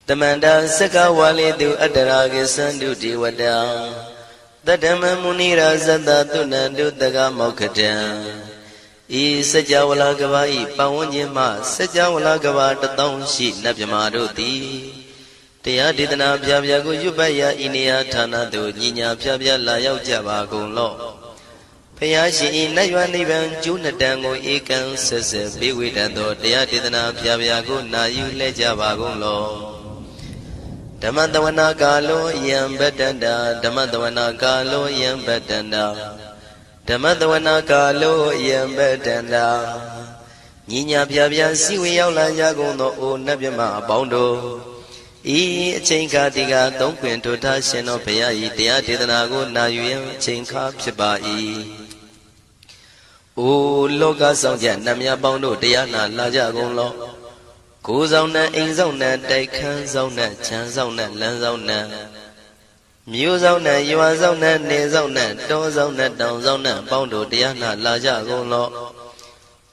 Tamanda Saka Walidu Adaragi Sandu Diwada Tadama Munira Zada Tunandu Daga Mokatan E Sajawala Gavai Pawanyama Sajawala Gava Tatong Shi Nabjamaruti Tayadidana Pyago Yubaya Inia Tana Do Nina Pya Layao Java Golo Payashi Nayanivan Junatango Ekan Sese Biwidando Tayadidana Pyago Nayu Lejava Golo Damadavana Galo Yam Betanda Damadavana Galo Yam Betanda Damadavana Galo Yam Betanda Nina Pya Siwi Yaula Yagono O Nabima Bondo E Chinka Diga Don't Quinto Tashino Paya Tia Tidanago Nayu Chinka Pibai O Loga Sonja Namia Bondo Diana Lajagonlo Go zona, in zona, Daikan zona, Chan zona, Lan zona Mu zona, you are zona, Ne zona, Do zona, Down zona, Bondo Diana Lajagonlo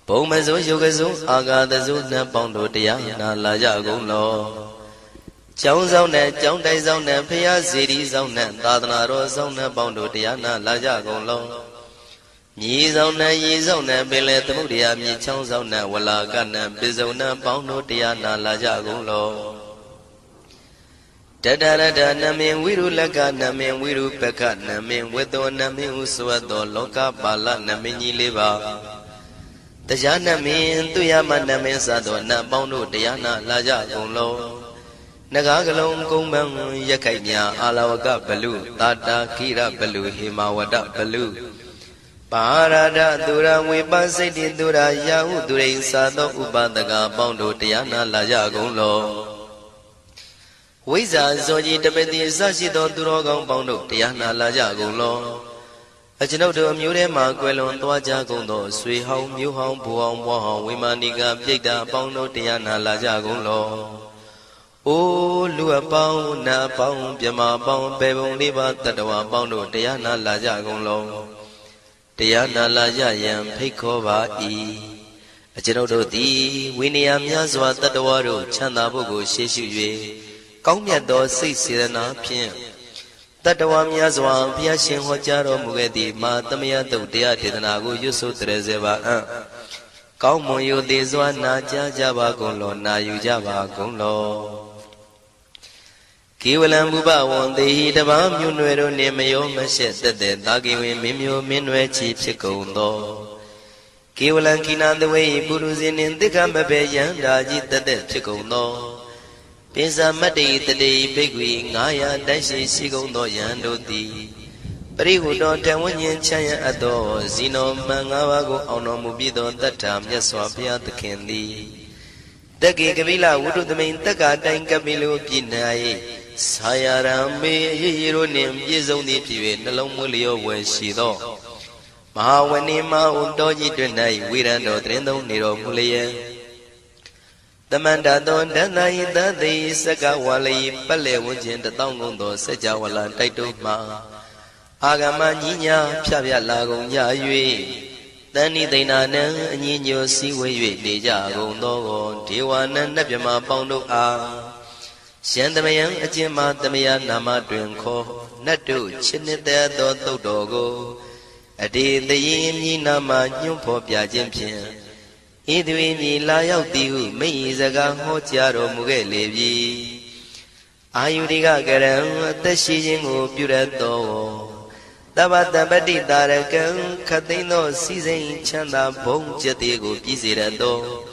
Bomazo Yogazo, Aga the Zuna, Bondo Diana Lajagonlo Chong zona, Chong Dai zona, Pia City zona, Dadana zona, Bondo Diana Lajagonlo Yi zona, Bele Tamudia, Mi Chong zona, Walla Gana, Bizona, Bondo Diana Lajagonlo Dadada Namin Wiru Laga Namin Wiru Peka Namin Wedo Namin Uswado Loka Bala Namini Liva Tajana Min Tuyama Namin Sado Na Bondo Diana Lajagonlo Nagagalong Kumbang Yakanya Alawaka Balu Tata Kira Balu Himawada Balu Parada Dura Wipasiti Dura Yahu Durin Sado Ubadaga Bondo Diana Lajagonlo Wiza Zoji Tabeti Sashido Durogong Bondo Diana Lajagonlo Ajinodo Murema Quelon Tuajagondo Sui Hong Mu Hong Buong Wahong Wimaniga Pita Bondo Diana Lajagonlo O Lua Pao Na Pao Pyama Pao Pebong Liba Tatawa Bondo Diana Lajagonlo Diana Lajayam Pekova E Ajinodo Di Winiam Yazwa Tatawaru Chandabugo Sheshu Kaumyado Sisirana Pien Tatawam Yazwa Piashin Hojaro Mugedi Matamia Dia Tidanago Yusu Trezeva Kaumoyo Dezwa Naja Java Gonlo Nayu Java Gonlo Kiwalam Buba one day Dabam Yunuero Nemayo Mashet the Dagi Mimio Minwe Chief Chikondo Kiwalan Kinan the way Buruzin in the Gambabe Yandaji the Chikondo Pisa Mati the day Bigwi Naya Dashi Sigondo Yandoti Perihudo Tawanyan Chaya Ado Zino Mangawago Ono Mubido that time Yaswapia the Candy Dagi Gavila Wudu the main Taka Tankabilu Pinai Sayarame Yironim Yizoni Pive Nalomulio Weshido Mahawanima Undoji Dunai Wirando Trendo Niro Mulia The Mandadon Danai Dadi Saka Wali Pale Wujin the Tongundo Sajawala Taito Ma Agama Nina Pia Lago Yayui Dani Dinana Nino Siwe Deja Gondo Tiwana Napima Pondo A Shandamayan Ajima Damaya Nama Drinko Natu Chinita Do Dogo Adi the Yin Nama Nyumpo Piajimpian Idwini Layao Tiu Meizaga Hotiaro Mugelevi Ayudiga Garam Tashijingo Purato Tabata Badi Darakan Katino Season Chanda Bong Jatigo Pizirado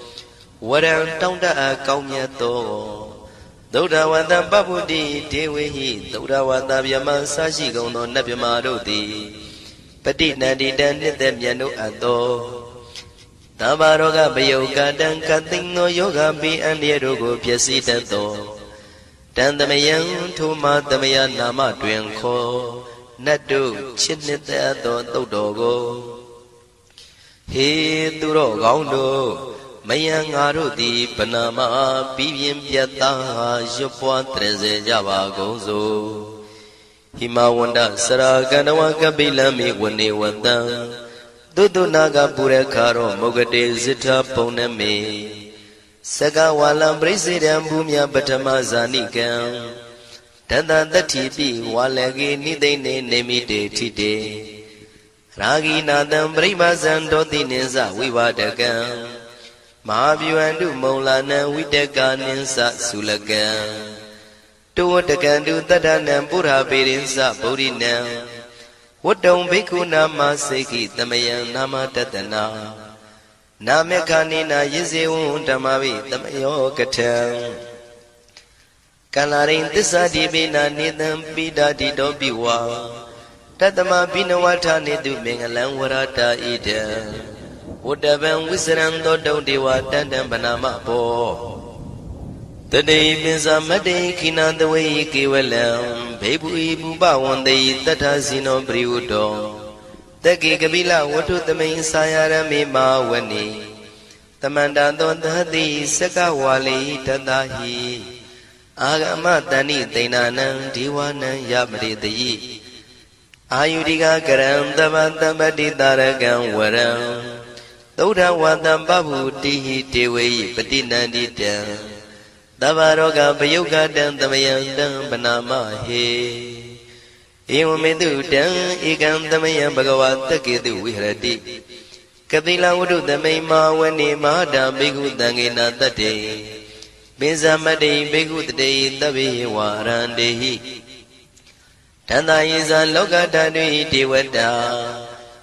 Waran Tonda Kaumiato Doda Wanda Babudi Dewi Doda Wanda Yama Sashi Gono Nabima Rodi Pati Nadi Dan Yano Ado Tabaroga Bayoga Dan Katino Yoga Bi and Yerogo Piasi Tanto Dan the Mayan Tuma the Mayan Nama Dwenko Nadu Chinita Dodogo He Duro Gaundo Mayang Arudi Panama Pivim Piata Jopua Treze Java Gozo Himawanda Saraganawa Kabilami Wani Wanda Dudu Naga Purekaro Mogade Zita Poneme Saka walam presidam bumya patama zanikam Tata tatipi walagi nidene nemite tite Ragi nadam brahmazan doti ninsa vivadakam Mahabhyuandu maulana vidaka ninsa sulakam Tuwatakandu tadanam pura pirinsa bodhinam Wadam bhikkhu nama seki tamayam nama tatana Namekhanina yizevun dhammavi tamayo katham Kalarin tisadibina nidam pidadido biwa Tatama binawata nidu mengalam warata idam Udavam wisram dodam dewa dandam banama po Tadei pinsa madei kinandawai kevalam Bhebu ibu bhavandai tata sino priyudo Taki kabila watu tamay sayarami mawani Tamandandon dhati saka wali tatahi Agama tani tainanam diwanam yamritayi Ayudika karam tavantamati tarakam waram Tauda vatam babutihi tewayi patinanditam Tavaroga payugadam tamayandam panamahe Evamedu dam ekam tamayam bhagavata ketu vihrati Kapila udu tamay mawani mahada bhikkhu tangena tate Pinsamati bhikkhu tate tabi warandehi Tanda yisa loka tadvi devata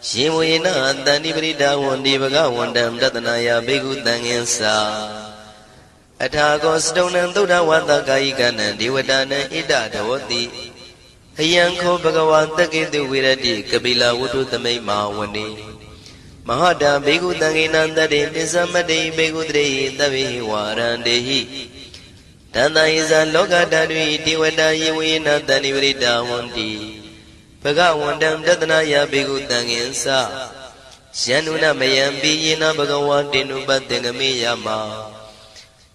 Shivuyena tani prita wandi bhagavandam tatanaya bhikkhu tangensa Athago stonam tuda vata kayikanam devatanam ita dhavati Hayanko bhagavata ketu virati kapila udu tamay mawani Mahada bhikkhu tangena tate pinsamati bhikkhu tate tabi warandehi Tanda yisa loka tadvi devata yivuyena tani prita wandi Bhagavandam tatanaya bhikkhu tangensa Syanuna mayampi yena bhagavatinu patengami yama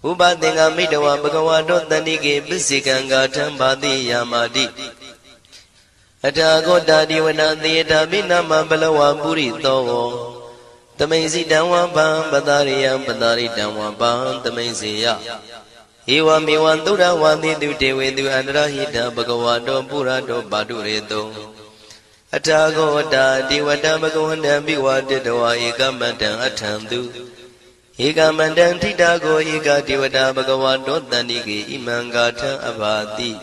Upatenga midawa bhagavato tanike pisikanga thambati yamati Athago divana theta binama balawa puri togo Tamaisi dhamma pam padariyam padaritamwa pam tamaisiya Ewa mewan tura wandi tu dewetu andrahita bhagavato purato padureto Athago divata bhagavandam biwaditawa ekamantam athamtu Ekamandam titago eka devata bhagavato tanike imangatha abhati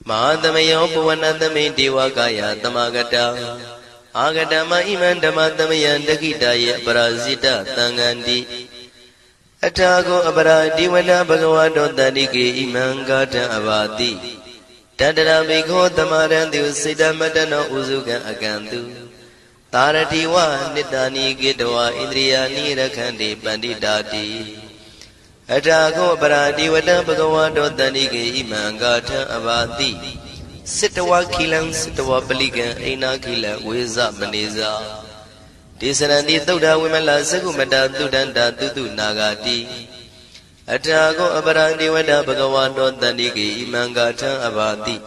Mahadamayo puvanatame devakaya tamagata Agatama iman dhamatamayan dakitaya parasita tangandi Athago abara devata bhagavato tanike imangatha abhati Tadara bhikho tamarantu siddhamatano usukan akantu Taratiwa nitani gitwa indriyani rakhandi panditati Athago paradivata bhagavato tanike imangatha abhati Sittawa khilam sittawa palikan aina khila veza maneza Tisarandi tauda vimala sakumata tudanta tutu nagati Athago paradivata bhagavato tanike imangatha abhati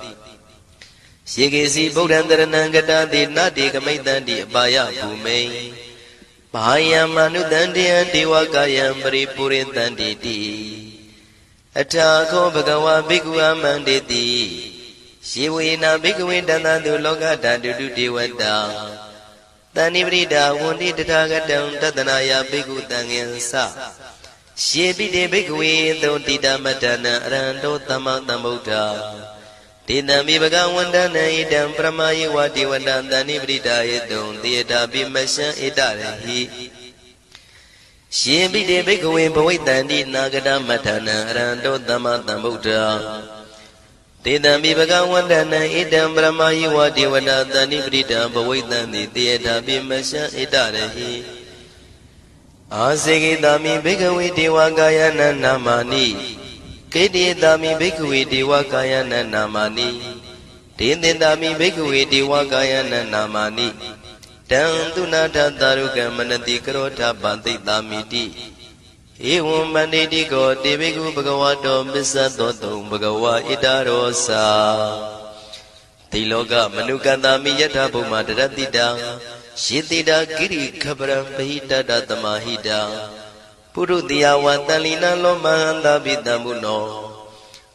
Shekesi Bodhandaranam Gatati Nati Kamaitanti Abhaya Bhume Bhayam Manutantiyan Devakayam Paripuritanti Ti Athago Bhagava Bhikkhu Amanditi Shivuyena Bhikkhu Dantantu Lokatantu Devata Tani Vrita Vundi Tathagatam Tatanaya Bhikkhu Tangensa Shepite Bhikkhu Totita Matana Aranto Tamatambuddha Tidami bhagavandana idam pramayi vati vandantani vridayetum Tiyata bimasya itarehi Shembide bhikkhave bhavaitanti nagata matana aranto tamatambuddha Tidami bhagavandana idam pramayi vati vandantani vrida bhavaitanti Tiyata bimasya itarehi Asekitami bhikkhave devakayana namani Keditami bhikkhave devakayana namani Tindindami bhikkhave devakayana namani Tantunata taruka manati karota pantitamiti Evam banditi ko te bhikkhu bhagavato missadoto bhagava itarosa Tiloka manukantami yatha bhuma daratita Shitita kiri khaparam pahita tamahita ပုရုတိယဝတန်လီနလောမဟန္တာပိတံမုနော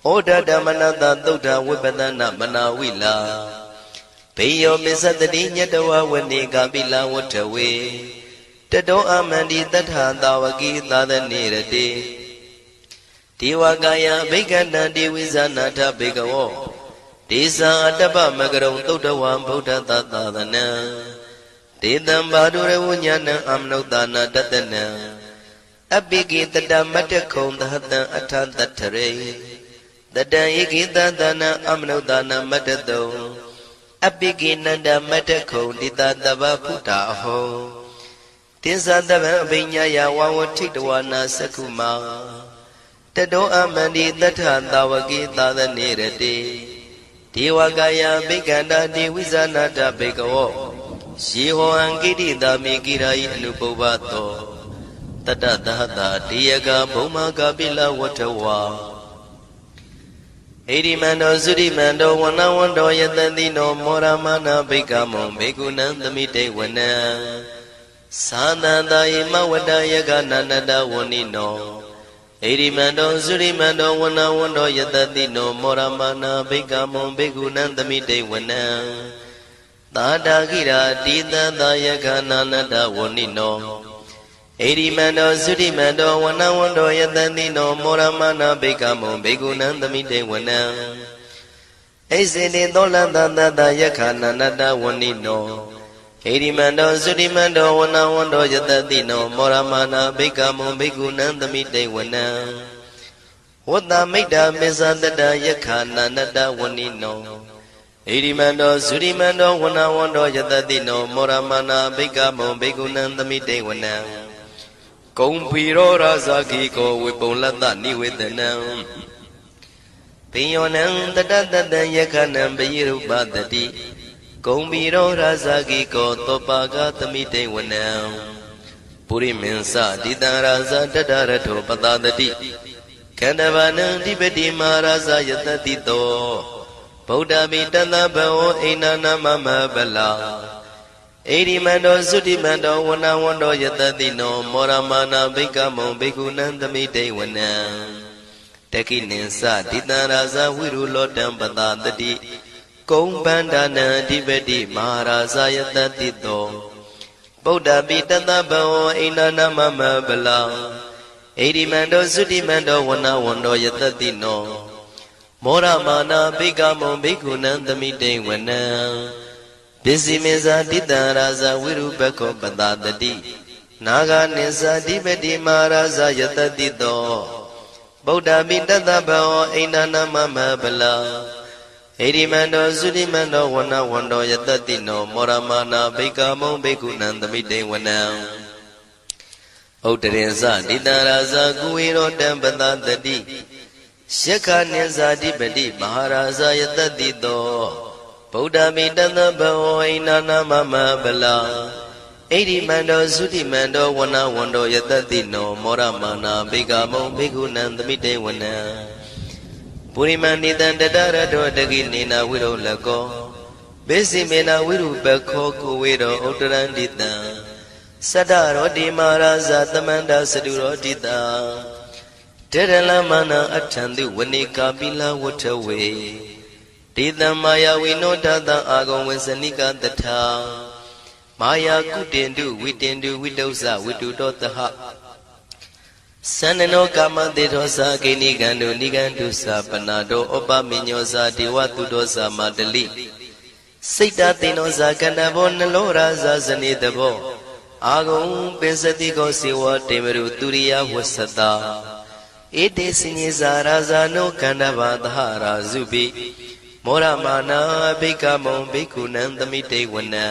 ဩဒဓမ္မနတသုဒ္ဓဝိပဒနာမနာဝိလာဘေယောမစ္စတတိညတဝဝနေကပိလဝထဝေတတောအမန္တိတထသာဝကိသာသနေရတိဒေဝကာယဘိက္ခန္တံဒေဝိဇာနာထဘေကဝောဒေဇာအတ္တပမကရုံသုဒ္ဓဝံဗုဒ္ဓသာသနံဒေတံဘာဒုရဝဉာဏံအမနုဿာနာတတနံအပိကိတတမတ္တခုံသဟတံအထတထရေတတံဧကိတသနံအမနုဿာနာမတ္တတုံအပိကိနန္ဒမတ္တခုံတိတတဗ္ဗဖုတာအဟောတိသတဗံအဘိညာယဝဝထိတဝနာသက္ခုမာတတောအမန္တိတထသာဝကိသာသနေရတိဒေဝကာယဘိက္ခန္တာဒေဝိဇာနာတဘေကဝောယေဟောံကိတိတာမိကိရာယိအနုပုဗ္ဗတောတတသဟတာတေယကဘုံမကပိလဝထဝါဣရိမန္တောသုရိမန္တောဝနဝန္တောယတတိနောမောရမနာဘိက္ခမောဘေကုဏံသမိတေဝနံသာသန္တာယမဝတ္တယကနန္တဝဏိနောဣရိမန္တောသုရိမန္တောဝနဝန္တောယတတိနောမောရမနာဘိက္ခမောဘေကုဏံသမိတေဝနံသာတာကိရာတိတသယကနန္တဝဏိနောဣရိမန္တောသုရိမန္တောဝနဝန္တောယတတိနောမောရမနာဘိက္ခမောဘေကုဏံသမိတေဝနံဣစေတိသောလန္တသယကနန္တဝဏိနောဣရိမန္တောသုရိမန္တောဝနဝန္တောယတတိနောမောရမနာဘိက္ခမောဘေကုဏံသမိတေဝနံဝတ္တမိတ္တမေဇတတယခာနန္တဝဏိနောဣရိမန္တောသုရိမန္တောဝနဝန္တောယတတိနောမောရမနာဘိက္ခမောဘေကုဏံသမိတေဝနံကုံဖီရောရာဇာကိကောဝေပုံလတ္တနိဝေဒနံပိယောနံတတတတံယခနံပယိရုပတတိကုံဖီရောရာဇာကိကောသောပါကသမိတေဝနံပုရိမင်းစတိတံရာဇာတတရထောပတတတိခန္ဓဗာနံဓိပတိမာရာဇာယတတိတောဗုဒ္ဓမိတသဗ္ဗဝဣန္ဒနာမမဗလာဣရိမန္တောသုတိမန္တောဝနဝန္တောယတတိနောမောရမနာဘိက္ခမောဘေကုဏံသမိတေဝနံတကိနိသတိတံရာဇဝိရုလောတံပတတတိကုံဗန္ဒနံအဓိပတိမဟာရာဇယတတိတောဗုဒ္ဓပိတသဗ္ဗဝဣန္ဒနာမမဗလာဣရိမန္တောသုတိမန္တောဝနဝန္တောယတတိနောမောရမနာဘိက္ခမောဘေကုဏံသမိတေဝနံပစ္စည်းမေဇာတိတံရာဇဝိရုပခောပတတတိနာဂနိသဓိပတိမဟာရာဇယတတိတောဗုဒ္ဓပိတသဗ္ဗဝဣန္ဒနာမမဗလာဣရိမန္တောသုရိမန္တောဝနဝန္တောယတတိနောမောရမနာဘိက္ခမောဘေကုဏံသမိတေဝနံဥတ္တရင်စတိတံရာဇကုဝေရောတံပတတတိယက္ခနိသဓိပတိမဟာရာဇယတတိတောဗုဒ္ဓမိတသဗ္ဗဝဣန္ဒနာမမဗလာဣရိမန္တောသုတိမန္တောဝနဝန္တောယတတိနောမောရမနာဘိက္ခမောဘေကုဏံသမိတေဝနံပုရိမန္တိတံတတရတောတကိနေနဝိရုလကောဘေစီမေနဝိရုပခောကိုဝေရောဥတ္တရန္တိတံသတ္တရောတိမာရာဇသမန္တသတုရောတိတံတေရလမနအထံတုဝနေကာပိလဝထဝေတေတံမာယဝိနောတတံအာဂုံဝေစနိကတထာမာယာကုတင်တုဝိတင်တုဝိတုဇဝိတုတောတဟသန္နနောကာမတေသောသာကိနိကံတုနိကံတုသာပနာတောဩပမိညောသာဒေဝတုတောသာမတလိစိတ်တသေနောသာကန္တဘောနလောရာဇာဇနေတဘောအာဂုံပင်စတိကောစေဝတေမရုတုရိယဝဆတာဧတေစိညေဇာရာဇာနောကန္တဘာသဟရာဇုပိမောရမနာဘိက္ခမောဘေကုဏံသမိတေဝနံ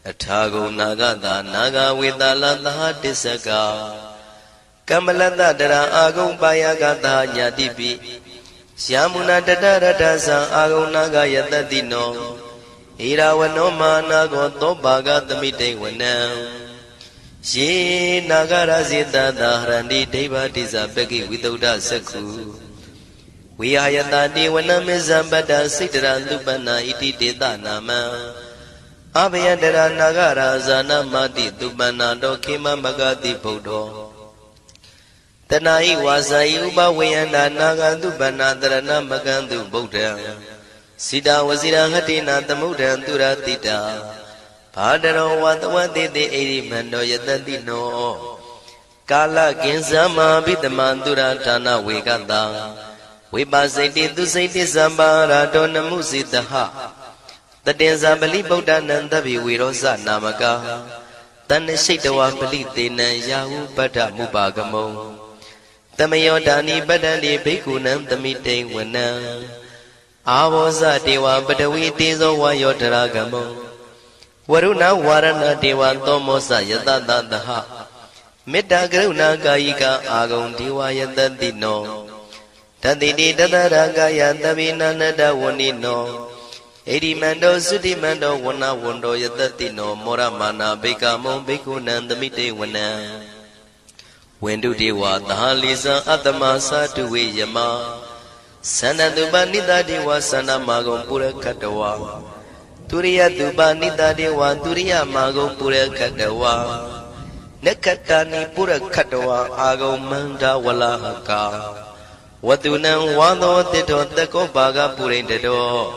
အထာဂုံနာဂတာနာဂဝေတလသဟတစ္စကကမ္မလတတရာအာဂုံပါယကတာညာတိပိယာမုနာတတရတသံအာဂုံနာဂယတတိနောဣရာဝနောမာနာကောသောပါကသမိတေဝနံယေနာဂရဇေတသာဟရန္တိဒိဗ္ဗတိဇပကိဝိတုဒ္ဓသက္ခုဝိဟာယတတိဝနမေဇံပတ္တစိတ္တရသုပနာဣတိတေတနာမံအဘယတရနာဂရာဇာနမတိသုပနာတောခေမမဂတိဗုဒ္ဓော Tanai wasai uba wayanda nagantu banadarana magantu Buddha Sida wasira hatina tamudan turatita Padaro watawati de eri mando yatadino Kala kinsama bidamandura tana weganda Vipasiti tu saiti sambara dona musitaha Tatenza bali Buddha nandavi virosa namaka Tane shaitawa bali tena yahu pada mubagamo Tamayodani badani bhikkhunan tamite wana Avosa dewa badavi tezo vayotaragamo Varuna varana dewa tomosa yatadadaha Metta karuna kayika agam dewa yatadino Taditi tadaragaya tavinanada vanino Edi mando sudi mando wana wando yatadino Moramana bhikamo bhikkhunan tamite wana Wendu dewa tahalisa atama satuwe yama Sanatuba nita dewa sanamagam pura katawa Turiya tuba nita dewa turiya magam pura katawa Nekatani pura katawa agam manda walahaka Watunang wado tito tako baga purindado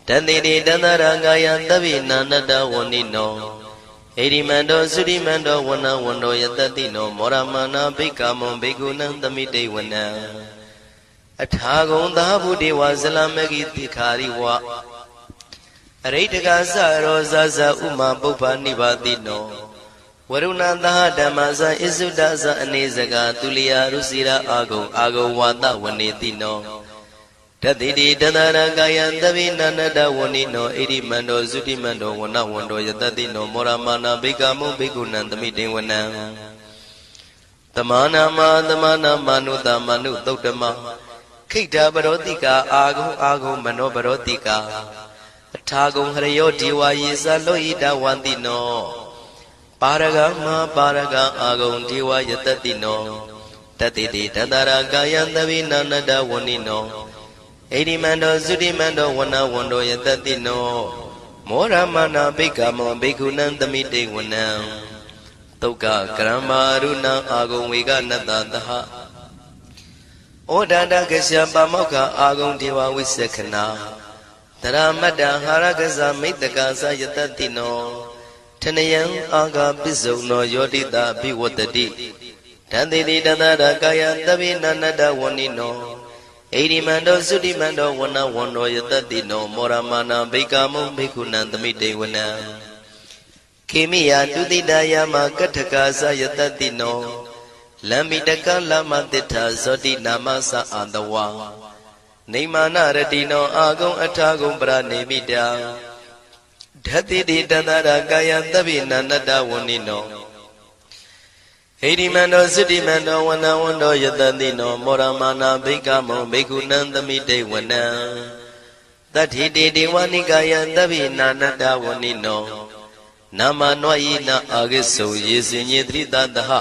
Tandini dandarangaya tabina nada wanino Edimando sudimando wana wando yatadino Moramana bhikamo bhikkhunan tamite wana Athagon dahabu dewa salamagi tikhari wa Aritaka saro zaza uma bhupa nibadino Varuna daha dhamasa isudasa anesaga tuliya rusira agam wata vanetino Taditi tadaragaya tabina nada wanino Edimando sudimando wana wando yatadino Moramana bhikamo bhikkhunan tamite wana Tamana manuta manu tautama Kita barotika agum mano barotika Athagum harayo dewa yesa loida wandino Paraga agum dewa yatadino Tatiti tadaragaya tabina nada wanino Edimando sudimando wana wando yatadino Moramana bhikamo bhikkhunan tamite wana Toka kramaruna agum vega natadaha Odada kasya pamoka agum dewa visakhana Taramada harakasa mittakasa yatadino Tanayang aga pisauno yodita bhivatati Tanditi tadaragaya tabina nada wanino Edimando sudimando wana wando yatadino Moramana bhikamo bhikkhunan tamite wana Kimiya tudidaya makathakasa yatadino Lambitaka lama titha soti namasa andawa Nimana ratino agam athagam pranimita Dhatiti tadaragaya tabina nada wanino Edimando sudimando wana wando yatadino Moramana bhikamo bhikkhunan tamite wana Tathiti dewanikaya tabina nada wanino Nama noyina agiso yesinye tridadaha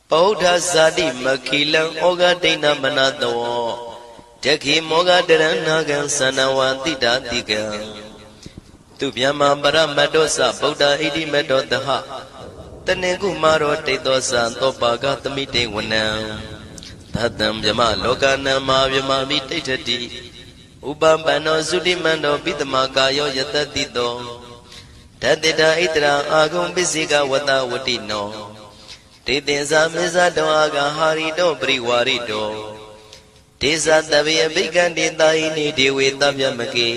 Paudha sadi makilang oga dina manadawo Jaki moga deranagan sanawantita tiga Tupyama paramadosa Buddha idi medodaha Taneku maro tetosa topaga tamite wana Tatam yama lokana ma vyama vititati Ubambano sudimando pitamakayo yatatito Tatita itra agum bisika wata watino Titinsa misato aga harito priwarito Tisa tabiya bhikkandi taini dewe tabyamake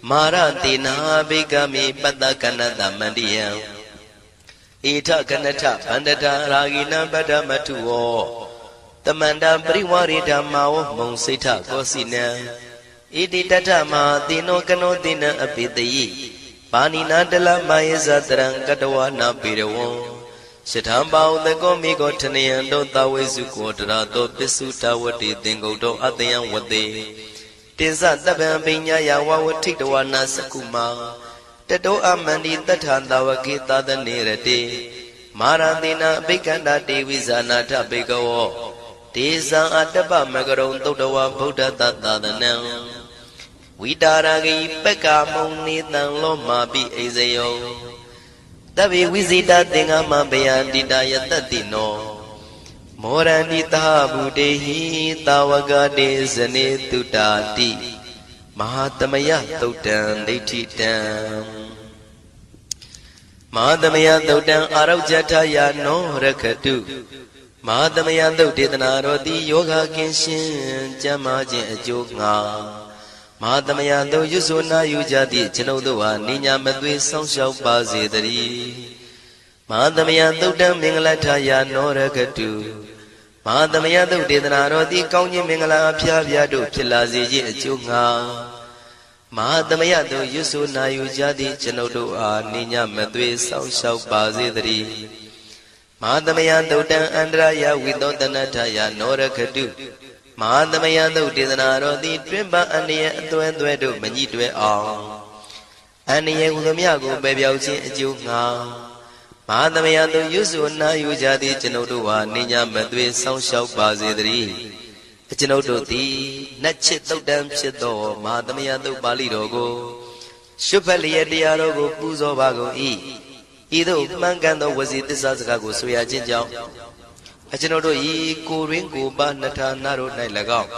Maratina bhikami patakanata mandiya Ita kanata pandata ragina padamatuo Tamanda priwarita mao monsita kosina Iti tata ma tino kano tina apitayi Panina dala mayesa terang katawa na pirawo Sithambao theko miko thanayando tawesu kodarato pisu tawati tingoto atayam wate Tinsa taban pinyaya wawatitawana sakuma Tato amandi tathandawaki tadanirate Marantina bhikanda devizana tabikawo Tisa atapa magaron todawa buddha tatadanam Vidaragi peka muni tang loma bi ezayo Tabi visita tinga mabaya didaya tatino မောရဏိတာဗုတေဟိတာဝကတေဇနေတုတာတိမဟာသမယသုတ်တံဒိဋ္ဌိတံမဟာသမယသုတ်တံအာရောဇထယာနောရခတုမဟာသမယသုတ်ဒေသနာတော်သည်ယောဂကင်းရှင်းကျမ်းမာခြင်းအကျိုးငှာမဟာသမယသုတ်ရွတ်ဆိုနာယူကြသည့်ကျွန်ုပ်တို့ဟာနိညာမသွေဆောင်းလျှောက်ပါစေတည်းမဟာသမယသုတ်တံမင်္ဂလထယာနောရခတုမဟာသမယသုတ်ဒေသနာတော်သည်ကောင်းခြင်းမင်္ဂလာအဖျားဖျားတို့ဖြစ်လာစေခြင်းအကျိုးငှာမဟာသမယသုတ်ရွတ်ဆိုနာယူကြသည့်ကျွန်ုပ်တို့အားနိညာမသွေဆောင်းလျှောက်ပါစေတည်းမဟာသမယသုတ်တံအန္တရာယဝိသောတနထယာနောရခတုမဟာသမယသုတ်ဒေသနာတော်သည်တွင်ပအန္တရာယ်အသွဲသွဲတို့မညှိတွဲအောင်အန္တရာယ်ဟူသည်များကိုပယ်ပြောက်ခြင်းအကျိုးငှာမဟာသမယသုတ်ရွတ်ဆိုနာယူကြသည့်ကျွန်ုပ်တို့ဟာနိညာမသွေဆောင်းလျှောက်ပါစေတည်းကျွန်ုပ်တို့သည်နတ်ချစ်သုတ်တံဖြစ်သောမဟာသမယသုတ်ပါဠိတော်ကိုရှုဖတ်လျက်တရားတော်ကိုပူဇော်ပါကုန်၏ဤသို့မှန်ကန်သောဝစီသစ္စာစကားကိုဆိုရခြင်းကြောင့်ကျွန်ုပ်တို့ဤကိုရင်းကိုပါနှထာနာတို့၌၎င်း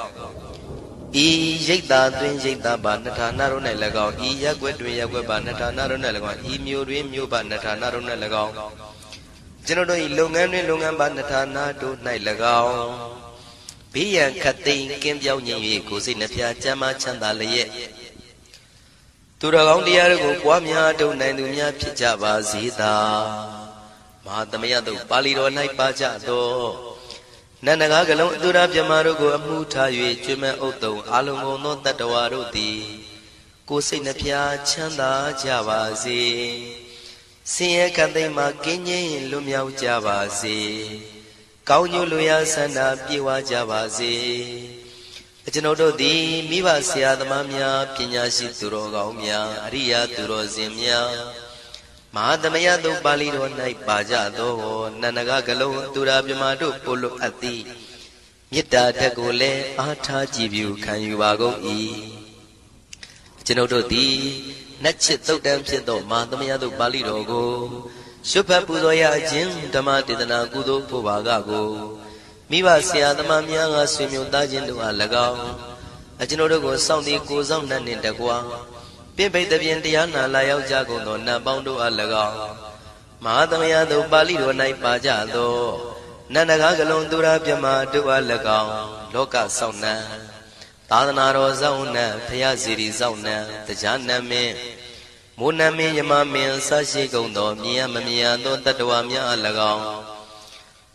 ဤရိတ်တာတွင်ရိတ်တာပါနှထာနာတို့၌၎င်းဤရက်ွက်တွင်ရက်ွက်ပါနှထာနာတို့၌၎င်းဤမြို့တွင်မြို့ပါနှထာနာတို့၌၎င်းကျွန်ုပ်တို့ဤလုပ်ငန်းတွင်လုပ်ငန်းပါနှထာနာတို့၌၎င်းဘေးရန်ခတ်သိမ်းကင်းပြောင်းခြင်း၍ကိုယ်စိတ်နှဖျားချမ်းသာချမ်းသာလျက်သူတော်ကောင်းတရားတို့ကိုပွားများထုတ်နိုင်သူများဖြစ်ကြပါစေသာမဟာသမယသုတ်ပါဠိတော်၌ပါကြသောနန္ဒကားကလုံးအတုရပြမတို့ကိုအမှုထား၍ကျွမ်းမဲ့ဥတုံအာလုံကုန်သောတတ္တဝါတို့သည်ကိုယ်စိတ်နှဖျားချမ်းသာကြပါစေဆင်းရဲခတ်သိမ်းမှကင်းငြိမ်းလွတ်မြောက်ကြပါစေကောင်းကျိုးလိုရာဆန္ဒပြေဝကြပါစေကျွန်ုပ်တို့သည်မိဘဆရာသမားများပညာရှိသူတော်ကောင်းများအရိယာသူတော်စင်များမဟာသမယသုတ်ပါဠိတော်၌ပါကြသောနန္ဒကကလုံးသူရာပြမတို့ပို့လို့အပ်သည်မေတ္တာဓာတ်ကိုလည်းအားထားကြည်ပြုခံယူပါကုန်၏ကျွန်ုပ်တို့သည်နတ်ချစ်သုတ်တံဖြစ်သောမဟာသမယသုတ်ပါဠိတော်ကိုရှုဖတ်ပူဇော်ရခြင်းဓမ္မဒေသနာကုသိုလ်ဖို့ပါကကိုမိဘဆရာသမားများကဆွေမျိုးသားချင်းတို့အား၎င်းကျွန်ုပ်တို့ကိုစောင့်တည်ကိုဆောင်နှံ့နှင့်တကွာပြင့်ပိတ်သဖြင့်တရားနာလာရောက်ကြကုန်သောနတ်ပေါင်းတို့အား၎င်းမဟာသမယသုတ်ပါဠိတော်၌ပါကြသောနန္ဒကားကလုံးသူရာပြမတို့အား၎င်းလောကဆောင်နှံသာသနာတော်ဆောင်နှံဖရာစီရီဆောင်နှံတရားနမင်းမိုးနမင်းယမမင်းဆရှိကုန်သောမြင်ရမမြင်ရသောတတ္တဝါများအား၎င်း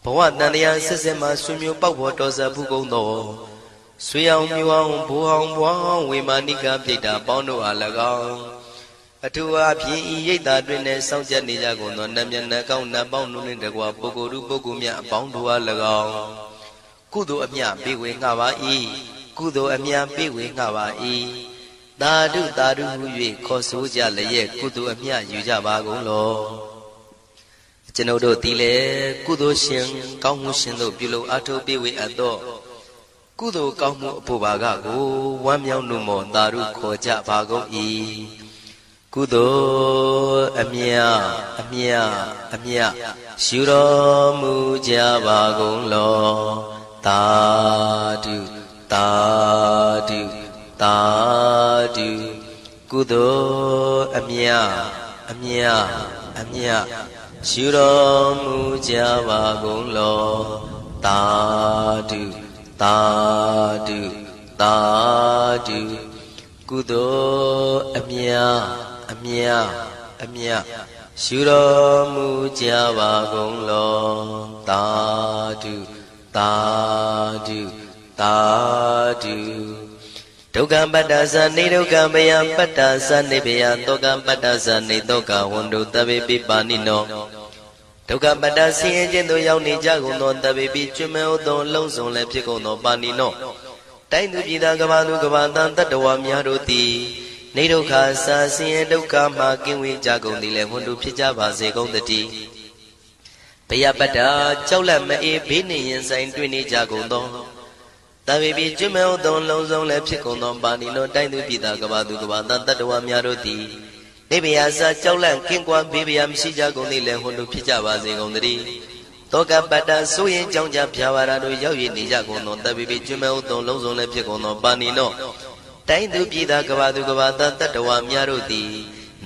ဘဝတန်တရားဆက်ဆက်မှဆွေမျိုးပေါက်ဖို့တော်စပ်ဖူးကုန်သောဆွေအောင်မျိုးအောင်ဘိုးအောင်ဘွားအောင်ဝေမာနိကပြိတ္တာပေါင်းတို့အား၎င်းအထူးအားဖြင့်ဤရိတ်တာတွင်လည်းစောင့်ကြနေကြကုန်သောနတ်မြတ်နတ်ကောင်းနတ်ပေါင်းတို့နှင့်တကွာပုဂ္ဂိုလ်တို့ပုဂ္ဂိုလ်များအပေါင်းတို့အား၎င်းကုသိုလ်အမြပေးဝေငှပါ၏ကုသိုလ်အမြပေးဝေငှပါ၏သာဓုသာဓုဟု၍ခေါ်ဆိုကြလျက်ကုသိုလ်အမြယူကြပါကုန်လောကျွန်ုပ်တို့သည်လည်းကုသိုလ်ရှင်ကောင်းမှုရှင်တို့ပြုလို့အထောက်ပေးဝေအပ်သောကုသိုလ်ကောင်းမှုအဖို့ပါကကိုဝမ်းမြောက်နှုတ်မောသာဓုခေါ်ကြပါကုန်၏ကုသိုလ်အမြအမြအမြယူတော်မူကြပါကုန်လောသာဓုသာဓုသာဓုကုသိုလ်အမြအမြအမြယူတော်မူကြပါကုန်လောသာဓုသာဓုသာဓုကုသိုလ်အမြအမြအမြယူတော်မူကြပါကုန်လောသာဓုသာဓုသာဓုဒုက္ခပတ္တသနေဒုက္ခဘယပတ္တသနေဘယတောကပတ္တသနေတောကဝန္တုတဗေပိပါဏိနောဒုက္ခပတ္တဆင်းရဲခြင်းသို့ရောက်နေကြကုန်သောတဗေပိကျွမ်းမဲ့သောလုံးစုံလည်းဖြစ်ကုန်သောပါဏိနောတိုင်းသူပြည်သားကဘာသူကဘာတန်တတ္တဝါများတို့သည်နေဒုက္ခစာဆင်းရဲဒုက္ခမှကင်းဝေးကြကုန်သည်လည်းဝန္တုဖြစ်ကြပါစေကုန်သတည်းဘယပတ္တကြောက်လန့်မအေးဘေးနေရင်ဆိုင်တွေ့နေကြကုန်သောတဗေပိကျွမ်းမဲ့သောလုံးစုံလည်းဖြစ်ကုန်သောပါဏိနောတိုင်းသူပြည်သားကဘာသူကဘာတန်တတ္တဝါများတို့သည်နေဘယစာကြောက်လန့်ကင်းကွာဘေးဘယမရှိကြကုန်သည်လည်းဝန္တုဖြစ်ကြပါစေကုန်သတည်း တောကပတ္တဆိုရင်ကြောင့်ကြဖြာပါရာတို့ရောက်ရနေကြကုန်သောတပ်ပိပိကျွမ်းမဲ့ဥသောလုံးစုံလည်းဖြစ်ကုန်သောပါဏိနောတိုင်းသူပြည်သားကဘာသူကဘာသားတတ္တဝါများတို့သည်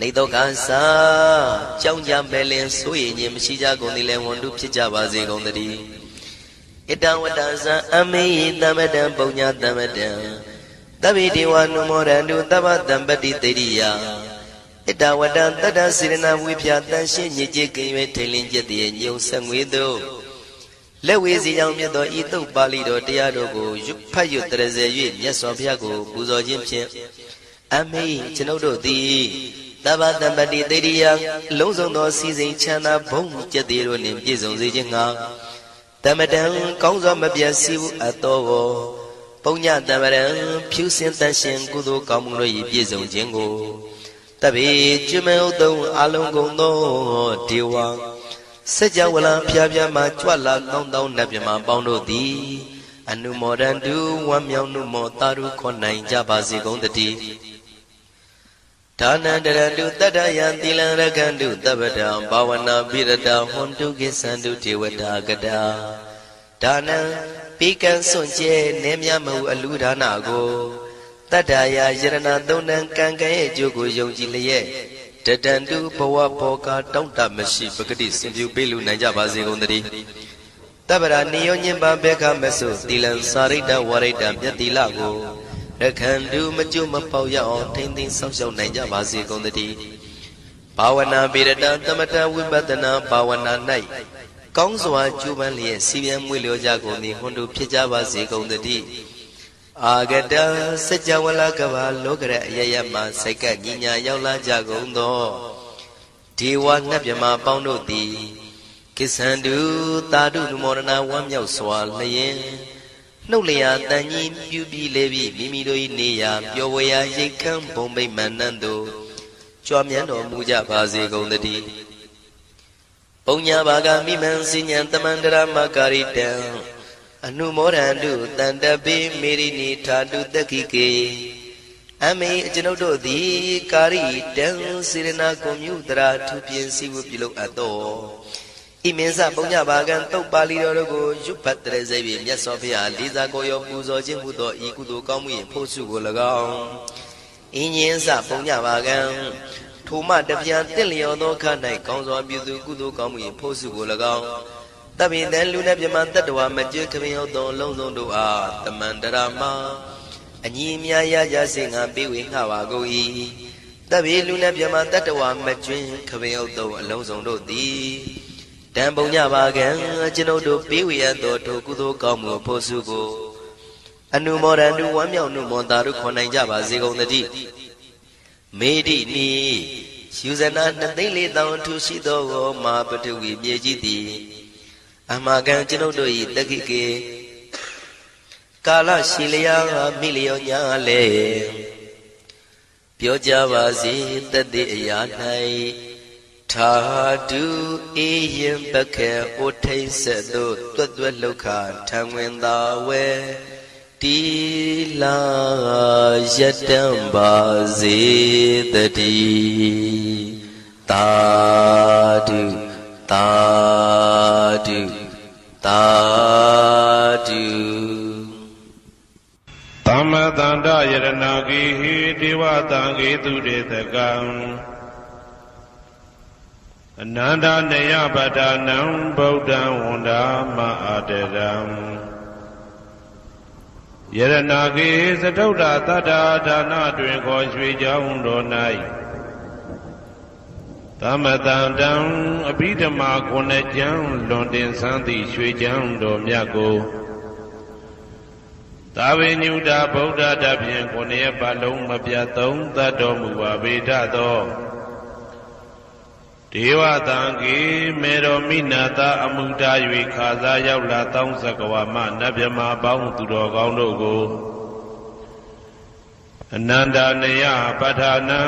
နေတော့ကစားကြောင့်ကြမဲ့လင်ဆိုရင်ခြင်းမရှိကြကုန်သည်လည်းဝန်တုဖြစ်ကြပါစေကုန်သတည်းဣတံဝတ္တဇံအမေဟိတမတံပုံညာတမတံသဗ္ဗေဒေဝနုမောရန္တုသဗ္ဗတံပတိတေရိယဣတဝတ္တတတ္တစေရနာဝိဖြာတန်ရှင်းညစ်ကြေးကင်၍ထိန်လင်းကျက်တည်းညုံဆက်ငွေတို့လက်ဝေစီကြောင့်မြတ်သောဤသုတ်ပါဠိတော်တရားတော်ကိုဖတ်ရွတ်တရစေ၍မြတ်စွာဘုရားကိုပူဇော်ခြင်းဖြင့်အမေကျွန်ုပ်တို့သည်သဗ္ဗတံပတိတေရိယလုံးစုံသောစီစဉ်ချမ်းသာဘုံကျက်တည်းတို့နှင့်ပြည့်စုံစေခြင်းငှာတမတံကောင်းစွာမပြတ်စည်းအပ်သောပုံညတမရံဖြူစင်တန်ရှင်ကုသိုလ်ကောင်းမှုတို့၏ပြည့်စုံခြင်းကိုတပိကျွမေဥတုံအလုံးကုန်သောဒေဝစัจ java လံဖျားဖျားမှကြွလာတောင်းတောင်းနတ်မြမပေါင်းတို့သည်အနုမောဒန္တုဝမ်းမြောက်နုမောတာရုခွန်နိုင်ကြပါစေကုန်တည်းဒါနန္တရတုတတ္တယံသီလံရကန္တုသဗ္ဗတံဘာဝနာပိရတဟွန်တုကိသန္တုဒေဝတာကတာဒါနံပိကံစွန့်ကျဲနေမြမဟုအလူဒါနကိုတတ္တယာယရဏသုံးတန်ကံကံရဲ့အကျိုးကိုယုံကြည်လျက်တတန္တုဘဝဘောကတောင့်တမရှိပဂတိစင်ပြုပေးလူနိုင်ကြပါစေကုန်သတည်းတပ္ပရာနိယောညင်ပဘေခမဆုသီလံစာရိတ္တဝရိတ္တမြတ်သီလကိုရခန္တုမကျွမပေါရအောင်ထိမ့်သိမ်းဆောက်ရှောက်နိုင်ကြပါစေကုန်သတည်းဘာဝနာပိရတသမထဝိပဿနာဘာဝနာ၌ကောင်းစွာကျူးပန်းလျက်စီပြန်မွေလျောကြကုန်သည်ဟွန်တို့ဖြစ်ကြပါစေကုန်သတည်းအာဂတစัจ java လကဘာလောကရအယယမစိတ်ကညီညာရောက်လာကြကုန်သောဒေဝနတ်မြမပေါင်းတို့သည်ကိသန္တုသာဓုနုမောဒနာဝမ်းမြောက်စွာလျင်နှုတ်လျာတန်ကြီးပြုပြီးလေပြီးမိမိတို့၏နေရာပျော်ဝေရာရိတ်ခမ်းဘုံမိတ်မန္တန်တို့ကြွမြန်းတော်မူကြပါစေကုန်သတည်းပုံညာဘာဂမိမံစဉ္ဉံတမန္တရမကာရိတံအနုမောဒန္တုတန္တပိမေရိနိထာတုတက္ခိကေအမေအကျွန်ုပ်တို့သည်ကာရိတံစေရနာကွန်မြူတရာထူပြင်းစည်းဝပြုလုပ်အပ်သောဣမင်းစပုံညဘာကံတုတ်ပါဠိတော်တို့ကိုရွတ်ဖတ်တရစေပြီးမြတ်စွာဘုရားလေးစားကိုရောပူဇော်ခြင်းမှုသောဤကုသိုလ်ကောင်းမှု၏ဖို့စုကို၎င်းအင်းရင်စပုံညဘာကံထိုမှတပြားတင့်လျော်သောခါ၌ကောင်းစွာပြုသူကုသိုလ်ကောင်းမှု၏ဖို့စုကို၎င်းတပိတံလူနဲ့ပြမတတ္တဝါမကျွခမင်းဟုတ်သောလုံးစုံတို့အားတမန္တရာမအညီအမြရကြစေငါပေးဝေငှပါကုန်၏တပိလူနဲ့ပြမတတ္တဝါမကျွခမင်းဟုတ်သောအလုံးစုံတို့သည်တံပုံညပါကံကျွန်ုပ်တို့ပေးဝေရသောထိုကုသိုလ်ကောင်းမှုဖို့စုကိုအနုမောဒန္တုဝမ်းမြောက်နုမောတာတို့ခွန်နိုင်ကြပါစေကုန်သတည်းမေတိနိယူဇနာ2,400,000ထူရှိသောမာပတဝီမြေကြီးသည်အမကံကျွန်ုပ်တို့၏တက္ခိကေကာလရှိလျာမိလျောညာလေပြောကြပါစေတသက်အရာ၌ထာတုအေယံပခေဩထိတ်ဆက်တို့တွတ်တွတ်လောက်ခထံဝင်သာဝဲတီလာယတံပါစေတည်းသာဓုသာဓုသာဓုသမ္မတန္တယရဏဂိဟိဒေဝတံဂေတုတေတကံအနန္တနေယပတ္တနံဗုဒ္ဓံဝန္ဒာမအာတရံယရဏဂေသတုဒ္ဓတတ္တာဒါနတွင်ခေါ်ရွှေကြောင်းတော်၌သမတံတံအဘိဓမ္မာခုနှစ်ကျမ်းလွန်တင်ဆန်းသည့်ရွှေကျမ်းတော်မြတ်ကိုသာဝေညုတာဗုဒ္ဓတဖြင့်ခုနှစ်ပတ်လုံးမပြတ်သုံးသတ်တော်မူပါပေတတ်သောဒေဝတံကေမေတော်မိနာတာအမှုတာ၍ခါစားရောက်လာတောင်းစကဝါမနတ်မြမာပေါင်းသူတော်ကောင်းတို့ကိုအနန္တနေယပဋ္ဌာနံ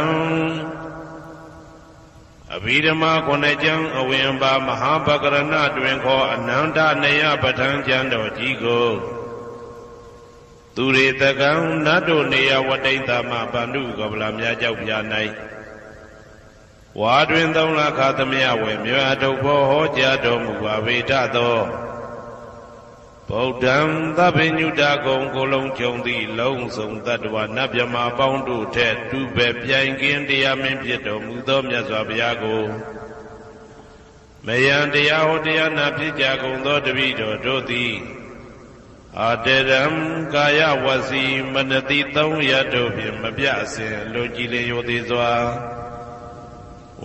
အဘိဓမ္မာခုနှစ်ကျမ်းအဝင်ပါမဟာပကရဏတွင်ခေါ်အနန္တနေယပဋ္ဌာန်းကျမ်းတော်ကြီးကိုသူရေတကံနတ်တို့နေယဝတိတ္တမဗန္ဓုကပလာမြတ်ကြောက်ပြ၌ ဝါတွင်3 လခသမယဝေမြတ်ထုတ်ဖို့ဟောကြားတော်မူပါဝေဒသောဗုဒ္ဓံသဗ္ဗညုတကုံကိုလုံးကြုံသည့်လုံးစုံတတ္တဝနတ်မြမပေါင်းတို့ထက်တူပဲပြိုင်ကင်းတရားမင်းဖြစ်တော်မူသောမြတ်စွာဘုရားကိုမယံတရားဟောတရားနာဖြစ်ကြကုန်သောတပည့်တော်တို့သည်အာတရံကာယဝစီမနတိ3 ရက်တို့ဖြင့်မပြအစဉ်လူကြည်လင်ရိုသေစွာ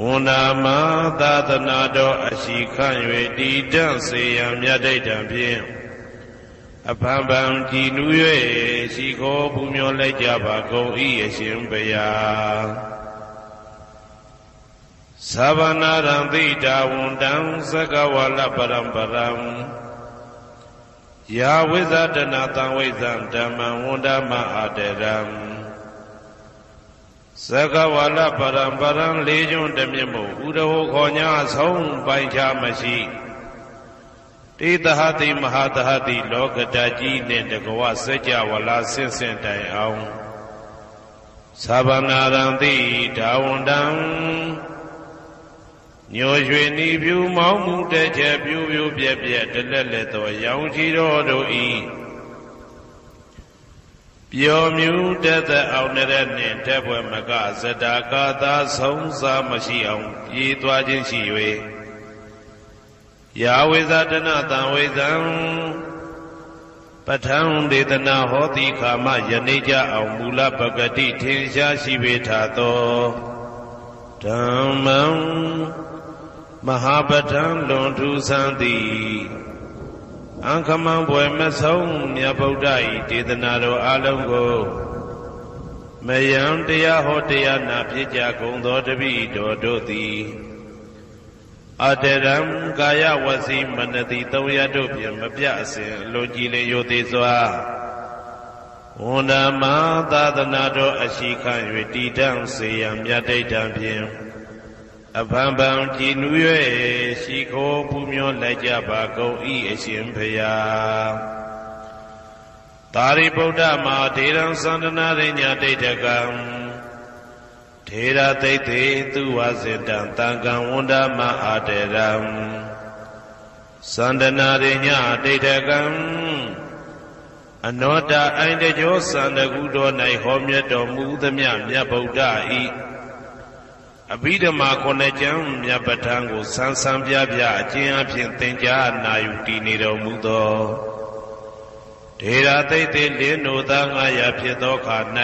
ဝန္နာမသာသနာတော်အရှိခန့်၍တည်တံ့စေရန်မြတ်ဒိဋ္ဌံဖြင့်အဖန်ဖန်ကြည်နူး၍ရှိခိုးပူမျောလိုက်ကြပါကုန်၏အရှင်ဘုရားသဗ္ဗနာရံတိတာဝန္တံသက္ကဝါလပရံပရံယာဝိဇ္ဇတနာတံဝိဇ္ဇံဓမ္မံဝန္ဒမအာတရံသက္ကဝါလပရံပရံလေးကျွန်းတမြင့်မို့ဥဒဟောခေါ်ညာဆုံးပိုင်ခြားမရှိတေသဟတိမဟာသဟတိလောကတကြီးနှင့်တကဝစัจ java လာဆင့်ဆင့်တိုင်အောင်သဗ္ဗနာရံတိဒါဝန္တံညိုရွှေနီဖြူမောင်းမှုတဲ့ချက်ပြူပြူပြက်ပြက်တလက်လက်သောရောင်ချီတော်တို့ဤပျော်မြူတတ်တဲ့အောင်ရတဲ့နှင့်တက်ပွဲမကဇတာကာသာဆုံးစားမရှိအောင်ပြေးသွားခြင်းရှိ၍ယာဝိဇာတနာတံဝိဇံပဋ္ဌံဒေသနာဟောတိခာမယနေ့ကြအောင်မူလပဂတိထင်ရှားရှိပေထာသောဓမ္မံမဟာပဋ္ဌံလွန်ထူးဆန်းသည်အံခမံဘွယ်မဆုံးမြတ်ဗုဒ္ဓ၏ဒေသနာတော်အလုံးကိုမယံတရားဟောတရားနာဖြစ်ကြကုန်သောတပည့်တော်တို့သည်အတရံကာယဝစီမနတိ3 ရက်တို့ဖြင့်မပြအစဉ်လူကြည်လင်ရိုသေစွာဝန္ဒမသာသနာတော်အရှိခန့်၍တည်တံ့စေရန်မြတ်ဒိဋ္ဌံဖြင့်အဖန်ဖန်ကြည်နူး၍ရှိခိုးပူမျောလိုက်ကြပါကုန်၏အရှင်ဘုရားသာရိပုတ္တမဟာထေရံသန္တနာရိညာဒိဋ္ဌကံထေရသိသေသူဝစေတံတံကံဝန္ဒမအာတေရံသန္တနာရိညာဒိဋ္ဌကံအနောတအိုင်တကျောသန္တကုတော်၌ဟောမြတ်တော်မူသမျှမြတ်ဗုဒ္ဓ၏အဘိဓမ္မာ9 ကျမ်းမြတ်ပဋ္ဌာန်းကိုဆန်းဆန်းပြပြအကျဉ်းအဖြစ်သင်ကြားနာယူတည်နေတော်မူသောထေရသိသေလင်းနိုသား900ဖြစ်သောခါ၌